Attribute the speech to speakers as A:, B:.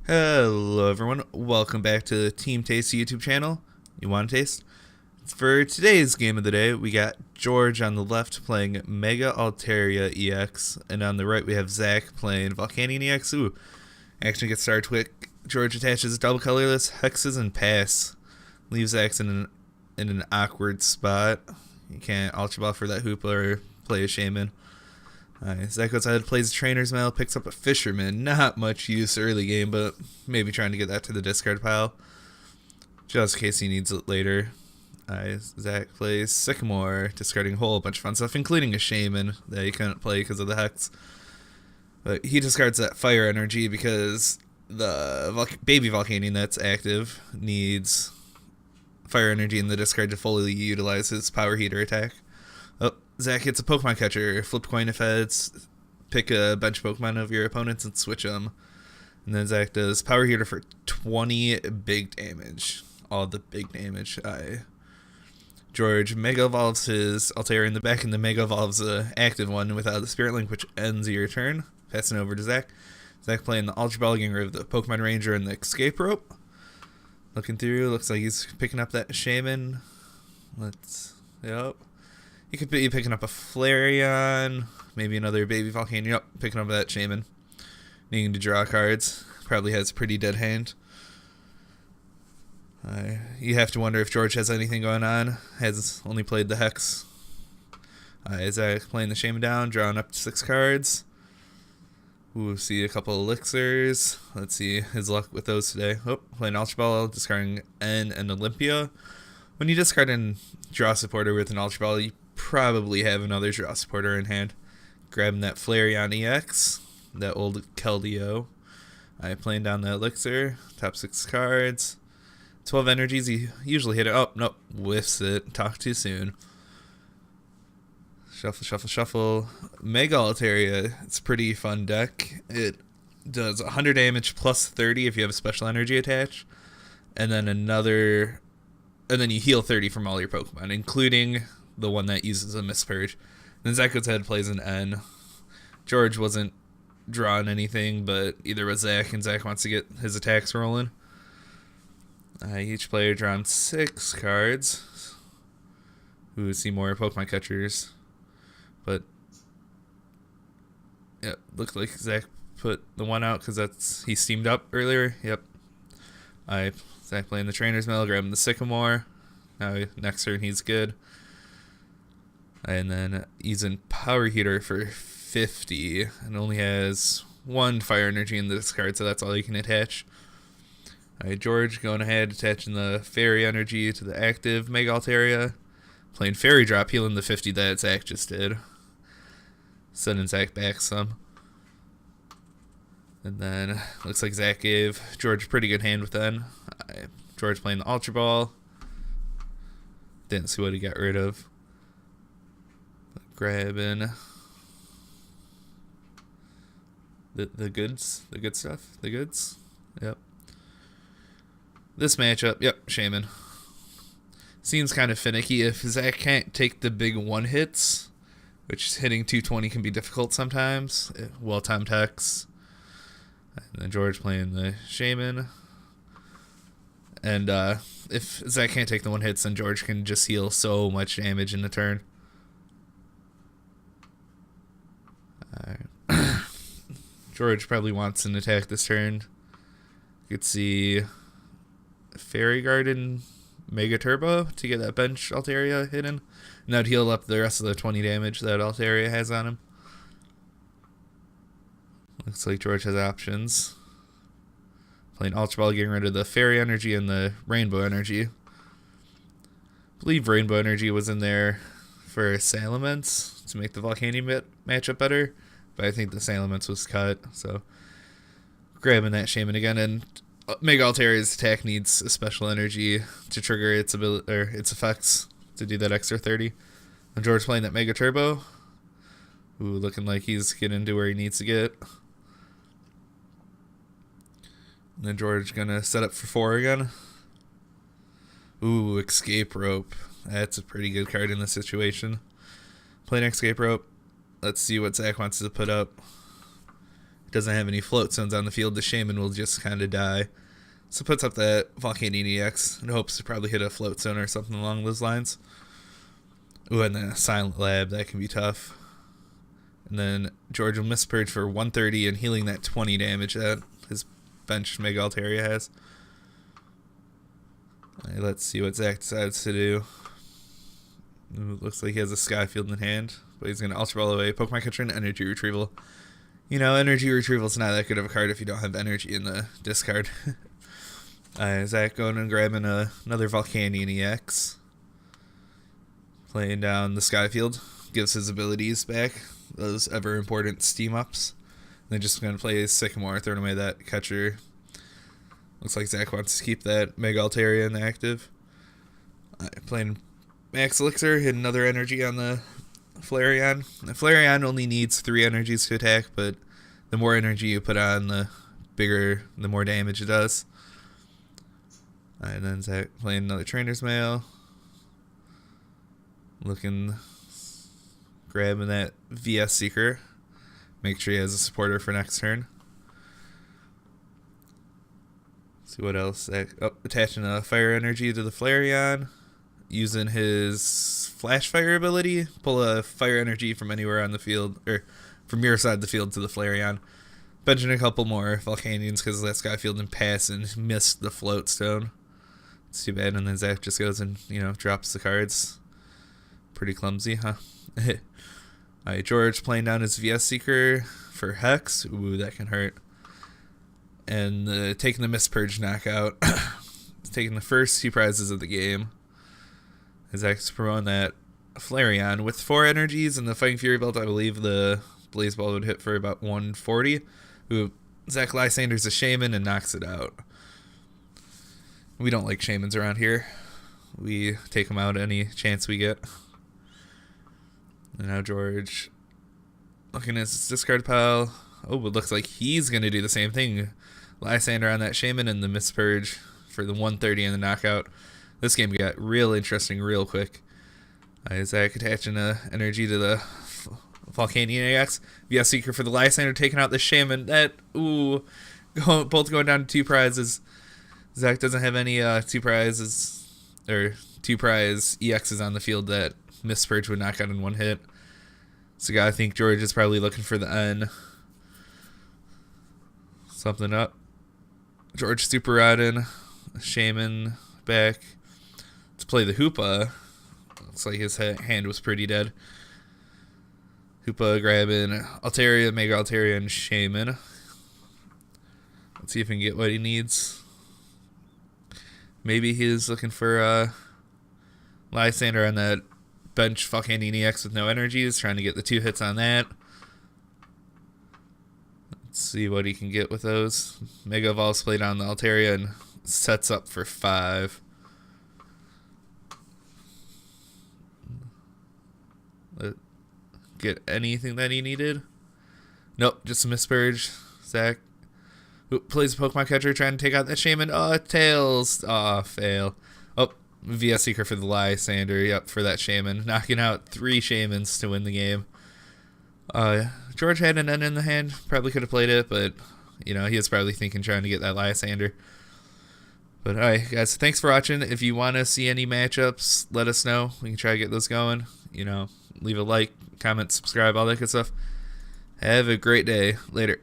A: Hello everyone, welcome back to the Team Taste YouTube channel. You want to taste? For today's game of the day, we got George on the left playing Mega Altaria EX, and on the right we have Zack playing VolcanionEX. Ooh, action gets started quick. George attaches double colorless hexes and pass. Leaves Zack in an awkward spot. You can't ultra ball for that hoop or play a shaman. Zack goes ahead, plays a trainer's mail, picks up a fisherman. Not much use early game, but maybe trying to get that to the discard pile, just in case he needs it later. Zack plays Sycamore, discarding a whole bunch of fun stuff, including a shaman that he couldn't play because of the hex. But he discards that fire energy because the baby Volcanion that's active needs fire energy in the discard to fully utilize his power heater attack. Oh, Zack hits a Pokemon catcher. Flip coin if heads. Pick a bench Pokemon of your opponents and switch them. And then Zack does power heater for 20 big damage. All the big damage. George Mega Evolves his Altaria in the back, and the Mega Evolves the active one without the Spirit Link, which ends your turn. Passing over to Zack. Zack playing the Ultra Ball, getting rid of the Pokemon Ranger and the Escape Rope. Looking through, looks like he's picking up that Shaman. Yep. You could be picking up a Flareon, maybe another baby Volcanion. Yep, picking up that Shaman. Needing to draw cards. Probably has a pretty dead hand. You have to wonder if George has anything going on. Has only played the Hex. Zack playing the Shaman down, drawing up to 6 cards. Ooh, see a couple elixirs. Let's see his luck with those today. Oh, playing Ultra Ball, discarding N and Olympia. When you discard and draw supporter with an Ultra Ball, you probably have another draw supporter in hand. Grabbing that Flareon EX, that old Keldeo. Playing down the elixir, top 6 cards. 12 energies, you usually hit it. Oh, nope, whiffs it. Talk too soon. Shuffle, shuffle, shuffle. Mega Altaria, it's a pretty fun deck. It does 100 damage plus 30 if you have a special energy attached. And then you heal 30 from all your Pokemon, including the one that uses a Mispurge. Then Zack goes ahead and plays an N. George wasn't drawing anything, but either was Zack, and Zack wants to get his attacks rolling. Each player drawn 6 cards. Ooh, see more Pokemon catchers. But yeah, looked like Zack put the one out because he steamed up earlier. Yep. Zack playing the trainer's mail, grabbing the Sycamore. Now next turn he's good. And then he's in power heater for 50 and only has 1 fire energy in the discard, so that's all you can attach. George going ahead, attaching the fairy energy to the active Mega Altaria. Playing fairy drop, healing the 50 that Zack just did. Sending Zack back some. And then looks like Zack gave George a pretty good hand with that. George playing the Ultra Ball. Didn't see what he got rid of. Grabbing the goods, the good stuff, the goods. Yep. This matchup, yep, Shaman. Seems kind of finicky if Zack can't take the big one hits, which hitting 220 can be difficult sometimes. Well-timed hex. And then George playing the Shaman. And if Zack can't take the one hits, then George can just heal so much damage in the turn. George probably wants an attack this turn. You could see Fairy Garden Mega Turbo to get that bench Altaria hidden. And that'd heal up the rest of the 20 damage that Altaria has on him. Looks like George has options. Playing Ultra Ball, getting rid of the Fairy Energy and the Rainbow Energy. I believe Rainbow Energy was in there for Salamence to make the Volcanion matchup better. But I think the Salamence was cut, so grabbing that Shaman again. And Mega Altaria's attack needs a special energy to trigger its ability or its effects to do that extra 30. And George playing that Mega Turbo. Ooh, looking like he's getting to where he needs to get. And then George gonna set up for 4 again. Ooh, Escape Rope. That's a pretty good card in this situation. Playing Escape Rope. Let's see what Zack wants to put up. doesn't have any float zones on the field, the Shaman will just kind of die. So puts up that VolcanionEX and hopes to probably hit a float zone or something along those lines. Ooh, and then a Silent Lab, that can be tough. And then George will mispurge for 130 and healing that 20 damage that his bench Mega Altaria has. Right, let's see what Zack decides to do. Ooh, looks like he has a Skyfield in hand, but he's going to Ultra Ball away, Pokemon Catcher, and Energy Retrieval. You know, Energy Retrieval is not that good of a card if you don't have energy in the discard. Zack going and grabbing another VolcanionEX. Playing down the Skyfield. Gives his abilities back. Those ever important steam ups. And then just going to play Sycamore, throwing away that catcher. Looks like Zack wants to keep that Mega Altaria in the active. Playing Max Elixir, hit another energy on the Flareon. The Flareon only needs 3 energies to attack, but the more energy you put on, the more damage it does. And then Zack playing another Trainer's Mail. Grabbing that VS Seeker. Make sure he has a supporter for next turn. See what else. Zack, attaching a Fire Energy to the Flareon. Using his Flash Fire ability. Pull a Fire Energy from anywhere on the field, or from your side of the field to the Flareon. Benching a couple more Volcanions because that Skyfield didn't pass and missed the Float Stone. It's too bad. And then Zack just goes and, drops the cards. Pretty clumsy, huh? Alright, George playing down his VS Seeker for Hex. Ooh, that can hurt. And taking the Mispurge knockout. Taking the first 2 prizes of the game. Zack's promoting that Flareon with 4 energies and the Fighting Fury Belt. I believe the Blaze Ball would hit for about 140. Ooh, Zack Lysander's a Shaman and knocks it out. We don't like Shamans around here. We take them out any chance we get. And now George looking at his discard pile. Oh, it looks like he's going to do the same thing. Lysander on that Shaman and the Mispurge for the 130 and the knockout. This game got real interesting real quick. Zack attaching energy to the VolcanionEX. VS Seeker for the Lysander, taking out the Shaman. Both going down to 2 prizes. Zack doesn't have any 2 prizes, or 2 prize EXs on the field that Mispurge would knock out in 1 hit. So I think George is probably looking for the N. Something up. George Super Rodden, Shaman back to play the Hoopa. Looks like his hand was pretty dead. Hoopa grabbing Altaria, Mega Altaria, and Shaman. Let's see if we can get what he needs. Maybe he's looking for Lysander on that bench VolcanionEX with no energies, trying to get the 2 hits on that. Let's see what he can get with those. Mega Evolve's played on the Altaria and sets up for 5. Get anything that he needed? Nope, just a Mispurge. Zack plays a Pokemon Catcher trying to take out that Shaman. Oh, Tails. Oh, fail. Oh, VS Seeker for the Lysander. Yep, for that Shaman. Knocking out 3 Shamans to win the game. George had an N in the hand. Probably could have played it, but, he was probably thinking trying to get that Lysander. But, alright, guys, thanks for watching. If you want to see any matchups, let us know. We can try to get those going. Leave a like, comment, subscribe, all that good stuff. Have a great day. Later.